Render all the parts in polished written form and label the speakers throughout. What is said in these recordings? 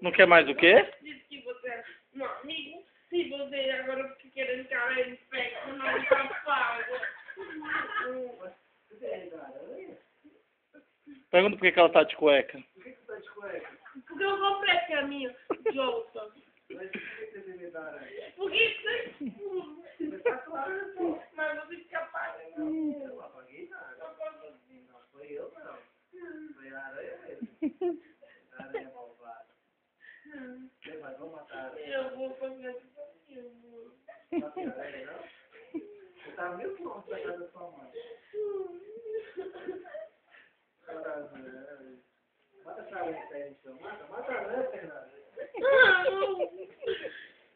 Speaker 1: Não quer mais o quê?
Speaker 2: Disse que você é meu amigo. Se você agora fica querendo cara ele pega, não tá pago.
Speaker 1: Pergunta por que ela tá de cueca.
Speaker 2: Porque eu comprei esse caminho, Jolson. Por que você é escuro? Mas você fica pagando. Eu não apaguei nada. Não foi eu, não. Foi a aranha mesmo. A aranha malvada. Mas vamos matar a aranha. Eu vou fazer esse caminho. Matar a aranha, não? Você tá meio longe da casa da sua mãe. Mata essa aranha aí, então. Mata a aranha, Fernanda. Não!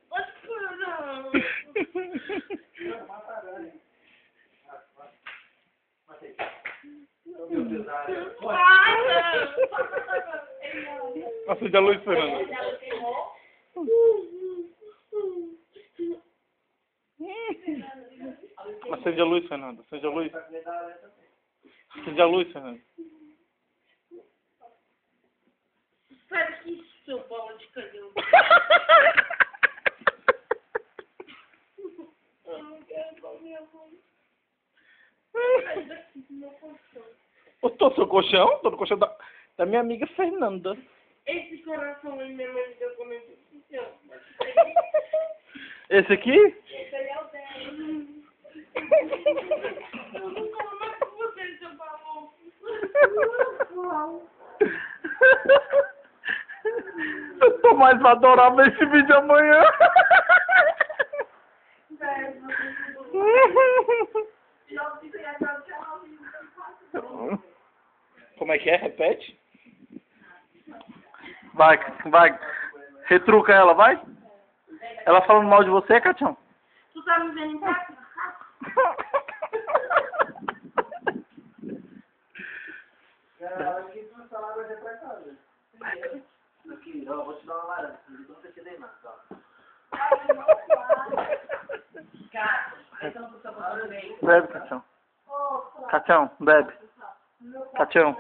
Speaker 2: Pode parar, não. Não, mata a aranha. Matei. Meu Deus, a aranha.
Speaker 1: Acende a luz, Fernanda. Acende a luz, Fernanda. Acende a luz. Acende a luz, Fernanda.
Speaker 2: Sai daqui, seu bola de canhão. Eu não quero comer a mãe. Sai daqui do meu colchão.
Speaker 1: Tô no seu colchão? Tô no colchão da minha amiga Fernanda.
Speaker 2: Esse coração aí minha mãe me deu como eu disse.
Speaker 1: Esse aqui?
Speaker 2: Esse aí é o dela. Eu não como mais com você, seu maluco.
Speaker 1: Eu tô mais pra adorar ver esse vídeo amanhã. Como é que é? Repete. Vai. Retruca ela, vai. Ela falando mal de você, Catião?
Speaker 2: Tu tá me vendo em casa? Aqui tu falar vai pra casa. Aqui, ó, vou te dar uma laranja. Não sei se tem mais, ó.
Speaker 1: Bebe, Catião. Catião, bebe. Catião.